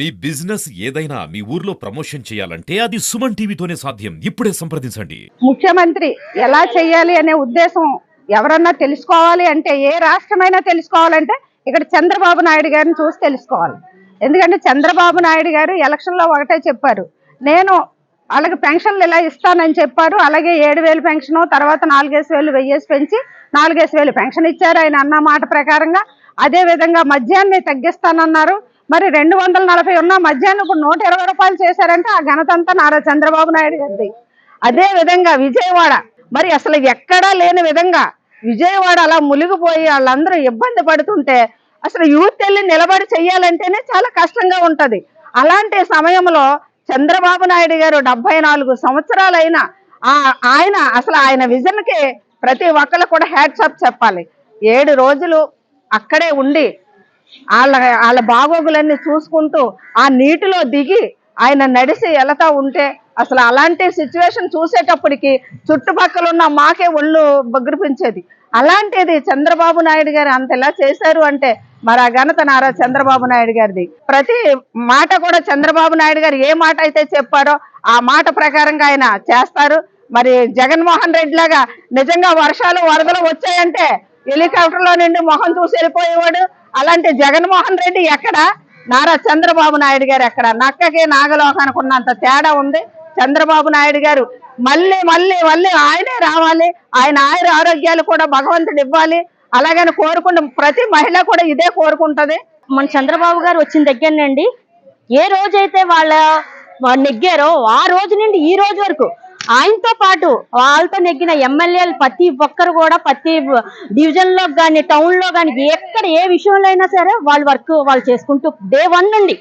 మీ business ఏదైనా మీ ఊర్లో promotion చేయాలంటే అది సుమన్ టీవీతోనే సాధ్యం. ఇప్పుడే సంప్రదించండి. ముఖ్యమంత్రి ఎలా చేయాలి అనే ఉద్దేశం ఎవరన్నా తెలుసుకోవాలి అంటే, ఏ రాష్ట్రమైనా తెలుసుకోవాలంటే ఇక్కడ చంద్రబాబు నాయుడు గారిని చూసి తెలుసుకోవాలి. ఎందుకంటే చంద్రబాబు నాయుడు గారు ఎలక్షన్లో ఒకటే చెప్పారు, నేను అలాగే పెన్షన్లు ఇలా ఇస్తానని చెప్పారు. అలాగే 7,000 పెన్షన్, తర్వాత 4,000 వెయ్యేసి పెంచి 4,000 పెన్షన్ ఇచ్చారు ఆయన అన్న మాట ప్రకారంగా. అదే విధంగా మద్యాన్ని తగ్గిస్తానన్నారు. మరి 240 ఉన్న మద్యాన్ని ఇప్పుడు 120 రూపాయలు చేశారంటే ఆ ఘనత అంతా నారా చంద్రబాబు నాయుడు గారిది. అదే విధంగా విజయవాడ, మరి అసలు ఎక్కడా లేని విధంగా విజయవాడ అలా మునిగిపోయి వాళ్ళందరూ ఇబ్బంది పడుతుంటే అసలు యూత్ వెళ్ళి నిలబడి చెయ్యాలంటేనే చాలా కష్టంగా ఉంటది. అలాంటి సమయంలో చంద్రబాబు నాయుడు గారు 74 సంవత్సరాలైనా ఆయన విజన్కి ప్రతి ఒక్కరు కూడా హ్యాట్సాప్ చెప్పాలి. 7 రోజులు అక్కడే ఉండి వాళ్ళ బాగోగులన్నీ చూసుకుంటూ ఆ నీటిలో దిగి ఆయన నడిసి వెళతా ఉంటే అసలు అలాంటి సిచ్యువేషన్ చూసేటప్పటికి చుట్టుపక్కల ఉన్న మాకే ఒళ్ళు బగ్గిరిపించేది. అలాంటిది చంద్రబాబు నాయుడు గారు అంతలా చేశారు అంటే మరి ఆ ఘనత నారా చంద్రబాబు నాయుడు గారిది. ప్రతి మాట కూడా చంద్రబాబు నాయుడు గారు ఏ మాట అయితే చెప్పారో ఆ మాట ప్రకారంగా ఆయన చేస్తారు. మరి జగన్మోహన్ రెడ్డి లాగా నిజంగా వర్షాలు వరదలు వచ్చాయంటే హెలికాప్టర్లో నుండి మొహం చూసి వెళ్ళిపోయేవాడు. అలాంటి జగన్మోహన్ రెడ్డి ఎక్కడ, నారా చంద్రబాబు నాయుడు గారు ఎక్కడ? నక్కకి నాగలోకానికి ఉన్నంత తేడా ఉంది. చంద్రబాబు నాయుడు గారు మళ్ళీ మళ్ళీ మళ్ళీ ఆయనే రావాలి, ఆయన ఆరోగ్యాలు కూడా భగవంతుడు ఇవ్వాలి అలాగని కోరుకుంటే ప్రతి మహిళ కూడా ఇదే కోరుకుంటది. మన చంద్రబాబు గారు వచ్చిన దగ్గర నుండి ఏ రోజైతే నెగ్గారో ఆ రోజు నుండి ఈ రోజు వరకు ఆయనతో పాటు వాళ్ళతో నెగ్గిన ఎమ్మెల్యేలు ప్రతి ఒక్కరు కూడా ప్రతి డివిజన్ లో కానీ టౌన్ లో కానీ ఎక్కడ ఏ విషయంలో అయినా సరే వాళ్ళ వర్క్ వాళ్ళు చేసుకుంటూ Day 1 నుండి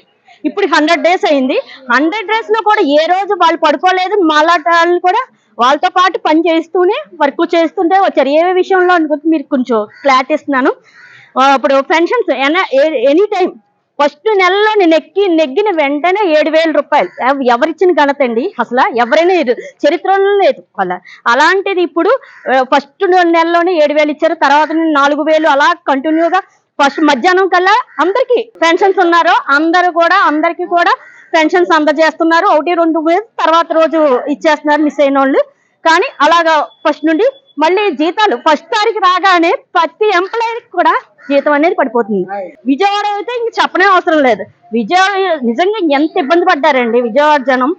ఇప్పుడు 100 days అయింది. 100 days లో కూడా ఏ రోజు వాళ్ళు పడుకోలేదు. మాలాటాలను కూడా వాళ్ళతో పాటు పని చేస్తూనే వర్క్ చేస్తుంటే వచ్చారు. ఏ విషయంలో అనుకుంటే మీరు కొంచెం క్లారిటీ ఇస్తున్నాను. ఇప్పుడు పెన్షన్స్ ఎనీ టైం ఫస్ట్ నెలలో నెగ్గిన వెంటనే 7,000 రూపాయలు ఎవరిచ్చిన ఘనత అండి? అసలు ఎవరైనా చరిత్రలో లేదు అలా. అలాంటిది ఇప్పుడు ఫస్ట్ నెలలోనే 7,000 ఇచ్చారు. తర్వాత 4,000 అలా కంటిన్యూగా ఫస్ట్ మధ్యాహ్నం కల్లా అందరికి పెన్షన్స్ ఉన్నారో అందరికి కూడా పెన్షన్స్ అందజేస్తున్నారు. 1-2 తర్వాత రోజు ఇచ్చేస్తున్నారు మిస్ అయిన వాళ్ళు. కానీ అలాగా ఫస్ట్ నుండి మళ్ళీ జీతాలు ఫస్ట్ తారీఖు రాగానే ప్రతి ఎంప్లాయీకి కూడా జీతం అనేది పడిపోతుంది. విజయవాడ అయితే ఇంక చెప్పనే అవసరం లేదు. విజయవాడ నిజంగా ఎంత ఇబ్బంది పడ్డారండి విజయవాడ జనం.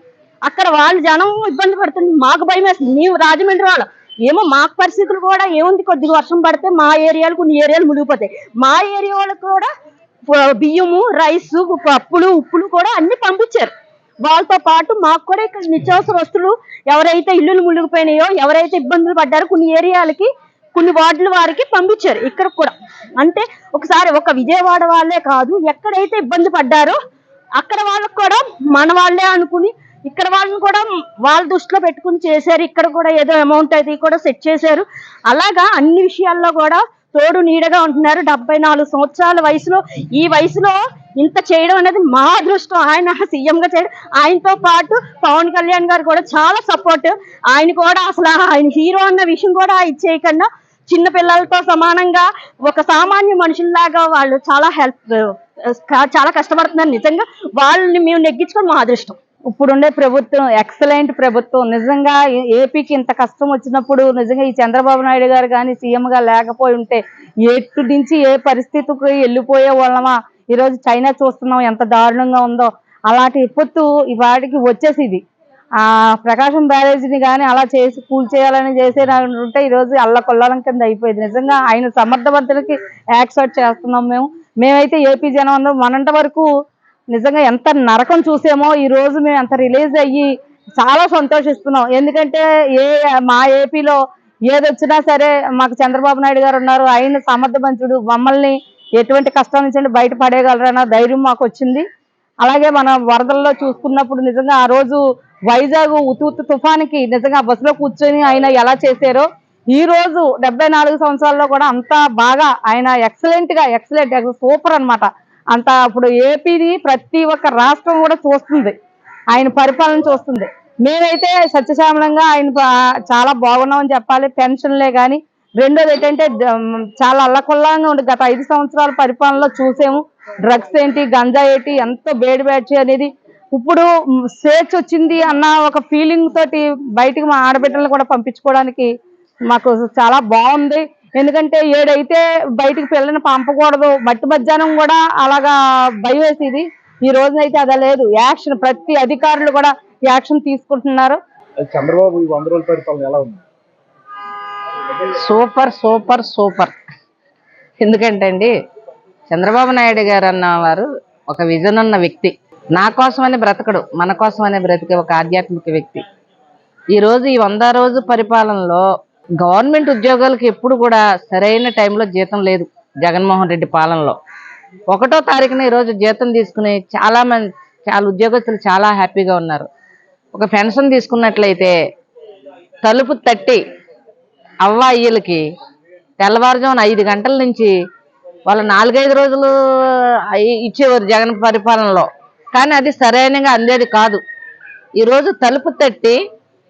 అక్కడ వాళ్ళ జనం ఇబ్బంది పడుతుంది. మాకు భయం వేస్తుంది. మేము రాజమండ్రి వాళ్ళు ఏమో మాకు పరిస్థితులు కూడా ఏముంది, కొద్దిగా వర్షం పడితే మా ఏరియాలు కొన్ని ఏరియాలు మునిగిపోతాయి. మా ఏరియా వాళ్ళకు కూడా బియ్యము, రైసు, పప్పులు, ఉప్పులు కూడా అన్ని పంపించారు. వాళ్ళతో పాటు మాకు కూడా ఇక్కడ నిత్యావసర వస్తువులు ఎవరైతే ఇల్లులు మునిగిపోయినాయో, ఎవరైతే ఇబ్బందులు పడ్డారో కొన్ని ఏరియాలకి కొన్ని వార్డుల వారికి పంపించారు. ఇక్కడ కూడా అంటే ఒకసారి ఒక విజయవాడ వాళ్ళే కాదు, ఎక్కడైతే ఇబ్బంది పడ్డారో అక్కడ వాళ్ళకు కూడా మన వాళ్ళే అనుకుని ఇక్కడ వాళ్ళని కూడా వాళ్ళ దృష్టిలో పెట్టుకుని చేశారు. ఇక్కడ కూడా ఏదో అమౌంట్ అది కూడా సెట్ చేశారు. అలాగా అన్ని విషయాల్లో కూడా తోడు నీడగా ఉంటున్నారు. 74 సంవత్సరాల వయసులో ఈ వయసులో ఇంత చేయడం అనేది మా అదృష్టం. ఆయన సీఎంగా చేయడం, ఆయనతో పాటు పవన్ కళ్యాణ్ గారు కూడా చాలా సపోర్ట్. ఆయన కూడా అసలు ఆయన హీరో అన్న విషయం కూడా ఇచ్చేయకుండా చిన్న పిల్లలతో సమానంగా ఒక సామాన్య మనుషుల్లాగా వాళ్ళు చాలా కష్టపడుతున్నారు. నిజంగా వాళ్ళని మేము నెగ్గించుకోవడం మా అదృష్టం. ఇప్పుడుండే ప్రభుత్వం ఎక్సలెంట్ ప్రభుత్వం. నిజంగా ఏపీకి ఇంత కష్టం వచ్చినప్పుడు నిజంగా ఈ చంద్రబాబు నాయుడు గారు కానీ సీఎంగా లేకపోయి ఉంటే ఎటు నుంచి ఏ పరిస్థితికి వెళ్ళిపోయే వాళ్ళమా. ఈరోజు చైనా చూస్తున్నాం ఎంత దారుణంగా ఉందో. అలాంటి విపత్తు వాటికి వచ్చేసింది. ప్రకాశం బ్యారేజీని కానీ అలా చేసి కూల్చేయాలని చేసేటంటే ఈరోజు అల్లకొల్లాలం కింద అయిపోయింది. నిజంగా ఆయన సమర్థవంతులకి యాక్సెప్ట్ చేస్తున్నాం. మేమైతే ఏపీ జనం అందరం మనంత వరకు నిజంగా ఎంత నరకం చూసామో ఈ రోజు మేము ఎంత రిలీజ్ అయ్యి చాలా సంతోషిస్తున్నాం. ఎందుకంటే మా ఏపీలో ఏదొచ్చినా సరే మాకు చంద్రబాబు నాయుడు గారు ఉన్నారు. ఆయన సమర్థవంతుడు. మమ్మల్ని ఎటువంటి కష్టం నుంచి బయట పడేయగలరన్న ధైర్యం మాకు వచ్చింది. అలాగే మన వరదల్లో చూసుకున్నప్పుడు నిజంగా ఆ రోజు వైజాగ్ ఉత్తు తుఫానికి నిజంగా బస్సులో కూర్చొని ఆయన ఎలా చేశారో ఈ రోజు 74 సంవత్సరాల్లో కూడా అంత బాగా ఆయన ఎక్సలెంట్ సూపర్ అన్నమాట. అంత ఇప్పుడు ఏపీని ప్రతి ఒక్క రాష్ట్రం కూడా చూస్తుంది, ఆయన పరిపాలన చూస్తుంది. మేమైతే సత్యశ్యామలంగా ఆయన చాలా బాగున్నామని చెప్పాలి. పెన్షన్లే కానీ రెండోది ఏంటంటే చాలా అల్లకొల్లంగా ఉండి గత 5 సంవత్సరాల పరిపాలనలో చూసాము. డ్రగ్స్ ఏంటి, గంజా ఏంటి, ఎంతో బేడి బ్యాచ్ అనేది ఇప్పుడు స్వేచ్ఛ వచ్చింది అన్న ఒక ఫీలింగ్ తోటి బయటికి మా ఆడబిడ్డలను కూడా పంపించుకోవడానికి మాకు చాలా బాగుంది. ఎందుకంటే ఏడైతే బయటికి పిల్లల్ని పంపకూడదు, మట్టి మధ్యాహ్నం కూడా అలాగా భయం వేసేది. ఈ రోజునైతే అదే లేదు. యాక్షన్, ప్రతి అధికారులు కూడా యాక్షన్ తీసుకుంటున్నారు. చంద్రబాబు 100 రోజుల పరిపాలన ఎలా ఉంది? Super super super. ఎందుకంటే అండి, చంద్రబాబు నాయుడు గారు అన్నవారు ఒక విజన్ ఉన్న వ్యక్తి. నా కోసమని బ్రతకడు, మన కోసమనే బ్రతికే ఒక ఆధ్యాత్మిక వ్యక్తి. ఈరోజు ఈ 100 రోజు పరిపాలనలో గవర్నమెంట్ ఉద్యోగాలకు ఎప్పుడు కూడా సరైన టైంలో జీతం లేదు. జగన్మోహన్ రెడ్డి పాలనలో 1వ తారీఖున ఈరోజు జీతం తీసుకుని చాలా ఉద్యోగస్తులు చాలా హ్యాపీగా ఉన్నారు. ఒక పెన్షన్ తీసుకున్నట్లయితే తలుపు తట్టి అవ్వాయిలకి తెల్లవారుజామున 5 గంటల నుంచి వాళ్ళు 4-5 రోజులు ఇచ్చేవారు జగన్ పరిపాలనలో. కానీ అది సరైనగా అందేది కాదు. ఈరోజు తలుపు తట్టి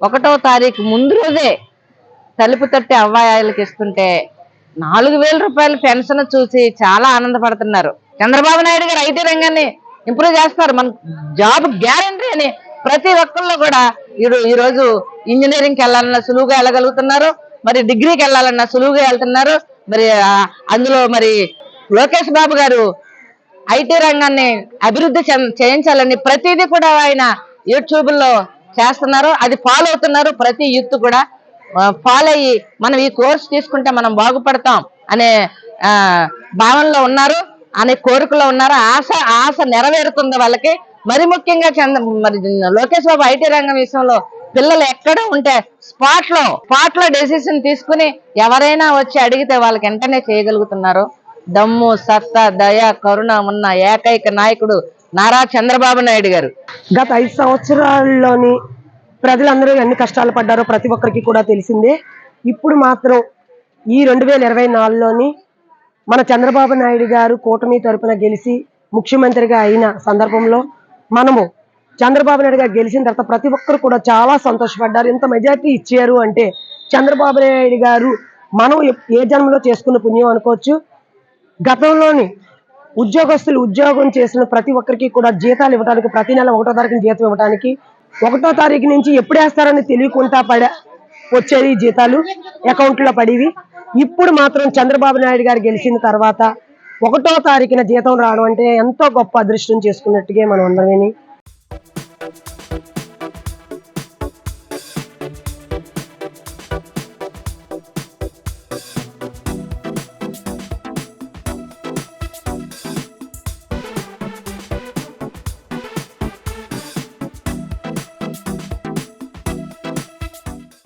1వ తారీఖు ముందు రోజే తలుపు తట్టి అవ్వాయిలకి ఇస్తుంటే 4,000 రూపాయల పెన్షన్ చూసి చాలా ఆనందపడుతున్నారు. చంద్రబాబు నాయుడు గారు ఐటీ రంగాన్ని ఇంప్రూవ్ చేస్తారు, మన జాబ్ గ్యారంటీ అని ప్రతి ఒక్కళ్ళు కూడా ఈరోజు ఇంజనీరింగ్కి వెళ్ళాలన్నా సులువుగా వెళ్ళగలుగుతున్నారు, మరి డిగ్రీకి వెళ్ళాలన్నా సులువుగా వెళ్తున్నారు. మరి అందులో మరి లోకేష్ బాబు గారు ఐటీ రంగాన్ని అభివృద్ధి చేయించాలని ప్రతిదీ కూడా ఆయన యూట్యూబ్లో చేస్తున్నారు. అది ఫాలో అవుతున్నారు. ప్రతి యూత్ కూడా ఫాలో అయ్యి మనం ఈ కోర్స్ తీసుకుంటే మనం బాగుపడతాం అనే భావనలో ఉన్నారు, అనే కోరికలో ఉన్నారు. ఆశ నెరవేరుతుంది వాళ్ళకి. మరి ముఖ్యంగా మరి లోకేష్ బాబు ఐటీ రంగం విషయంలో పిల్లలు ఎక్కడ ఉంటే స్పాట్ లో డెసిషన్ తీసుకుని ఎవరైనా వచ్చి అడిగితే వాళ్ళకి వెంటనే చేయగలుగుతున్నారు. దమ్ము, సత్తా, దయ, కరుణ ఉన్న ఏకైక నాయకుడు నారా చంద్రబాబు నాయుడు గారు. గత 5 సంవత్సరాల్లోని ప్రజలందరూ ఎన్ని కష్టాలు పడ్డారో ప్రతి ఒక్కరికి కూడా తెలిసిందే. ఇప్పుడు మాత్రం ఈ 2024లోని మన చంద్రబాబు నాయుడు గారు కూటమి తరపున గెలిచి ముఖ్యమంత్రిగా అయిన సందర్భంలో మనము చంద్రబాబు నాయుడు గారు గెలిచిన తర్వాత ప్రతి ఒక్కరు కూడా చాలా సంతోషపడ్డారు. ఇంత మెజారిటీ ఇచ్చారు అంటే చంద్రబాబు నాయుడు గారు మనం ఏ జన్మలో చేసుకున్న పుణ్యం అనుకోవచ్చు. గతంలోని ఉద్యోగస్తులు ఉద్యోగం చేసిన ప్రతి ఒక్కరికి కూడా జీతాలు ఇవ్వడానికి, ప్రతి నెల 1వ తారీఖున జీతం ఇవ్వడానికి 1వ తారీఖు నుంచి ఎప్పుడు వేస్తారని తెలియకుండా వచ్చేది జీతాలు అకౌంట్లో పడేవి. ఇప్పుడు మాత్రం చంద్రబాబు నాయుడు గారు గెలిచిన తర్వాత 1వ తారీఖున జీతం రావడం అంటే ఎంతో గొప్ప అదృష్టం చేసుకున్నట్టుగా మనం అందరమేని